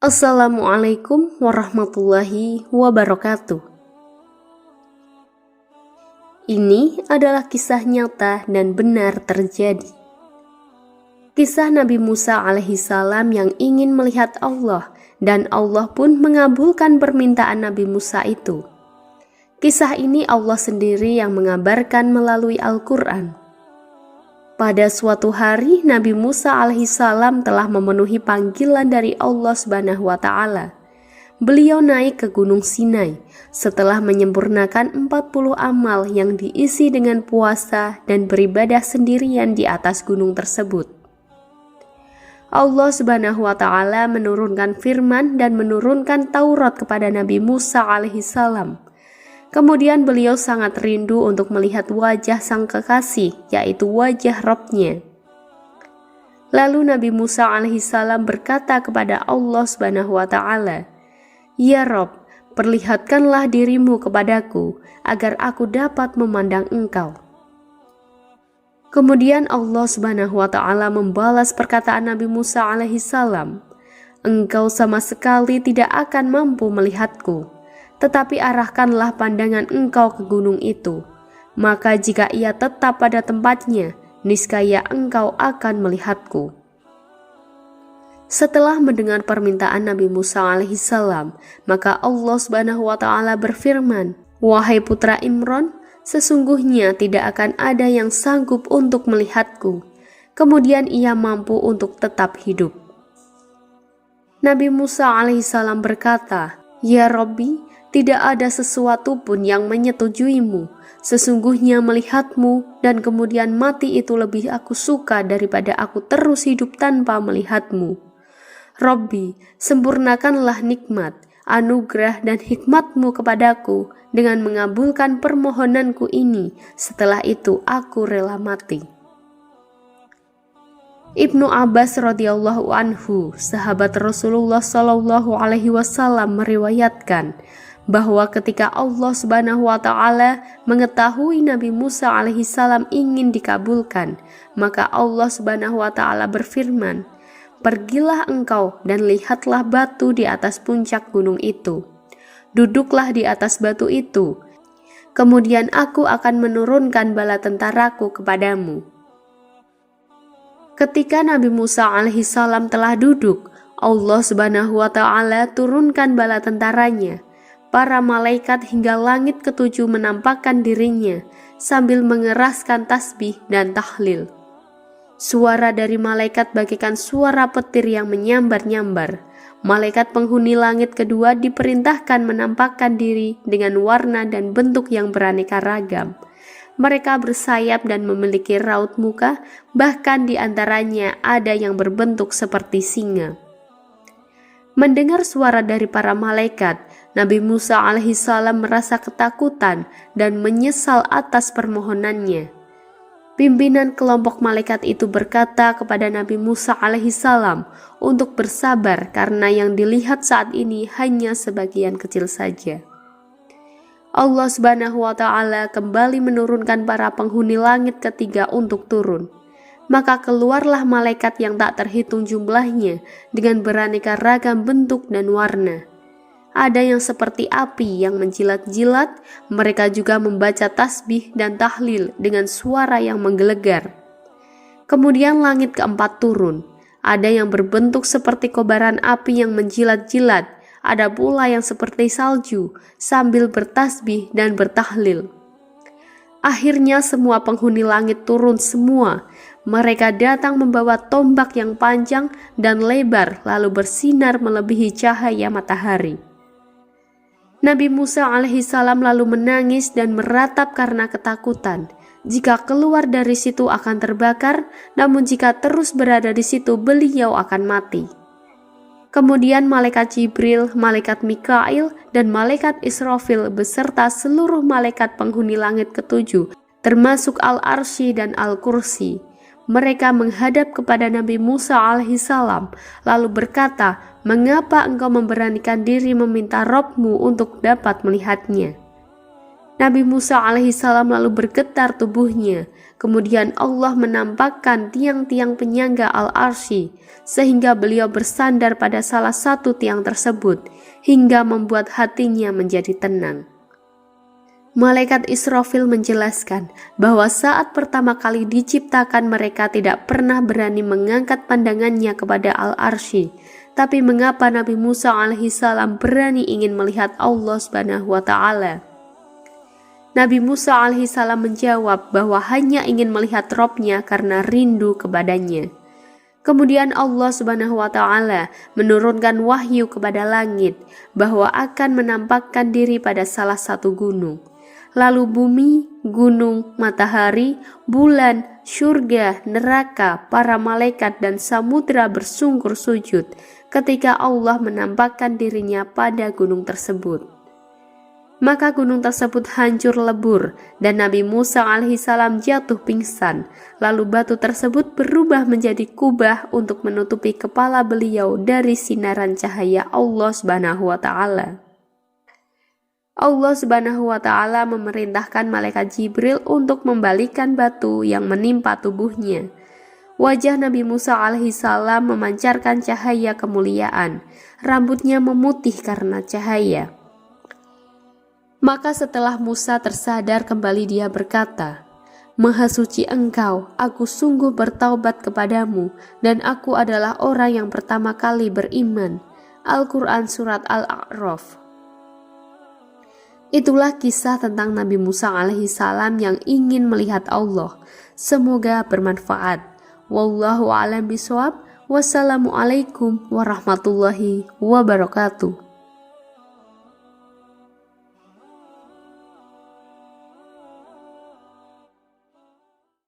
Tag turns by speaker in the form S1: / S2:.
S1: Assalamualaikum warahmatullahi wabarakatuh. Ini adalah kisah nyata dan benar terjadi. Kisah Nabi Musa alaihissalam yang ingin melihat Allah dan Allah pun mengabulkan permintaan Nabi Musa itu. Kisah ini Allah sendiri yang mengabarkan melalui Al-Quran. Pada suatu hari Nabi Musa alaihissalam telah memenuhi panggilan dari Allah Subhanahu wa Ta'ala. Beliau naik ke Gunung Sinai setelah menyempurnakan 40 amal yang diisi dengan puasa dan beribadah sendirian di atas gunung tersebut. Allah Subhanahu wa Ta'ala menurunkan firman dan menurunkan Taurat kepada Nabi Musa alaihissalam. Kemudian beliau sangat rindu untuk melihat wajah sang kekasih, yaitu wajah Rabb-Nya. Lalu Nabi Musa alaihissalam berkata kepada Allah Subhanahu wa Ta'ala, "Ya Rabb, perlihatkanlah dirimu kepadaku agar aku dapat memandang Engkau." Kemudian Allah Subhanahu wa Ta'ala membalas perkataan Nabi Musa alaihissalam, "Engkau sama sekali tidak akan mampu melihatku. Tetapi arahkanlah pandangan engkau ke gunung itu, maka jika ia tetap pada tempatnya, niscaya engkau akan melihatku." Setelah mendengar permintaan Nabi Musa alaihissalam, maka Allah Subhanahu wa Ta'ala berfirman, "Wahai putra Imran, sesungguhnya tidak akan ada yang sanggup untuk melihatku, kemudian ia mampu untuk tetap hidup." Nabi Musa alaihissalam berkata, "Ya Rabbi, tidak ada sesuatu pun yang menyetujuimu. Sesungguhnya melihatmu dan kemudian mati itu lebih aku suka daripada aku terus hidup tanpa melihatmu. Rabbi, sempurnakanlah nikmat, anugerah dan hikmatmu kepadaku dengan mengabulkan permohonanku ini. Setelah itu aku rela mati." Ibnu Abbas radhiyallahu anhu, sahabat Rasulullah shallallahu alaihi wasallam, meriwayatkan bahwa ketika Allah Subhanahu wa Ta'ala mengetahui Nabi Musa alaihissalam ingin dikabulkan, maka Allah Subhanahu wa Ta'ala berfirman, "Pergilah engkau dan lihatlah batu di atas puncak gunung itu. Duduklah di atas batu itu. Kemudian aku akan menurunkan bala tentaraku kepadamu." Ketika Nabi Musa alaihissalam telah duduk, Allah Subhanahu wa Ta'ala turunkan bala tentaranya. Para malaikat hingga langit ketujuh menampakkan dirinya sambil mengeraskan tasbih dan tahlil. Suara dari malaikat bagaikan suara petir yang menyambar-nyambar. Malaikat penghuni langit kedua diperintahkan menampakkan diri dengan warna dan bentuk yang beraneka ragam. Mereka bersayap dan memiliki raut muka, bahkan di antaranya ada yang berbentuk seperti singa. Mendengar suara dari para malaikat, Nabi Musa alaihissalam merasa ketakutan dan menyesal atas permohonannya. Pimpinan kelompok malaikat itu berkata kepada Nabi Musa alaihissalam untuk bersabar karena yang dilihat saat ini hanya sebagian kecil saja. Allah Subhanahu wa Ta'ala kembali menurunkan para penghuni langit ketiga untuk turun. Maka keluarlah malaikat yang tak terhitung jumlahnya dengan beraneka ragam bentuk dan warna. Ada yang seperti api yang menjilat-jilat, mereka juga membaca tasbih dan tahlil dengan suara yang menggelegar. Kemudian langit keempat turun. Ada yang berbentuk seperti kobaran api yang menjilat-jilat, ada pula yang seperti salju sambil bertasbih dan bertahlil. Akhirnya semua penghuni langit turun semua. Mereka datang membawa tombak yang panjang dan lebar lalu bersinar melebihi cahaya matahari. Nabi Musa alaihissalam lalu menangis dan meratap karena ketakutan. Jika keluar dari situ akan terbakar, namun jika terus berada di situ beliau akan mati. Kemudian malaikat Jibril, malaikat Mikail, dan malaikat Israfil beserta seluruh malaikat penghuni langit ketujuh, termasuk Al-Arsy dan Al-Kursi. Mereka menghadap kepada Nabi Musa alaihissalam, lalu berkata, "Mengapa engkau memberanikan diri meminta Rabb-Mu untuk dapat melihatnya?" Nabi Musa alaihissalam lalu bergetar tubuhnya. Kemudian Allah menampakkan tiang-tiang penyangga al-arsy sehingga beliau bersandar pada salah satu tiang tersebut hingga membuat hatinya menjadi tenang. Malaikat Israfil menjelaskan bahwa saat pertama kali diciptakan mereka tidak pernah berani mengangkat pandangannya kepada al-arsy. Tapi mengapa Nabi Musa alaihissalam berani ingin melihat Allah Subhanahu wa Ta'ala? Nabi Musa alaihissalam menjawab bahwa hanya ingin melihat Robnya karena rindu kepadanya. Kemudian Allah Subhanahu wa Ta'ala menurunkan wahyu kepada langit bahwa akan menampakkan diri pada salah satu gunung. Lalu bumi, gunung, matahari, bulan, surga, neraka, para malaikat dan samudra bersungkur sujud ketika Allah menampakkan dirinya pada gunung tersebut. Maka gunung tersebut hancur lebur dan Nabi Musa alaihissalam jatuh pingsan. Lalu batu tersebut berubah menjadi kubah untuk menutupi kepala beliau dari sinaran cahaya Allah Subhanahu wa Ta'ala. Allah Subhanahu wa Ta'ala memerintahkan malaikat Jibril untuk membalikan batu yang menimpa tubuhnya. Wajah Nabi Musa alaihissalam memancarkan cahaya kemuliaan. Rambutnya memutih karena cahaya. Maka setelah Musa tersadar kembali dia berkata, "Maha suci Engkau, aku sungguh bertaubat kepadamu dan aku adalah orang yang pertama kali beriman." Al-Quran Surat Al-A'raf. Itulah kisah tentang Nabi Musa alaihissalam yang ingin melihat Allah. Semoga bermanfaat. Wallahu a'lam bishawab. Wassalamualaikum warahmatullahi wabarakatuh.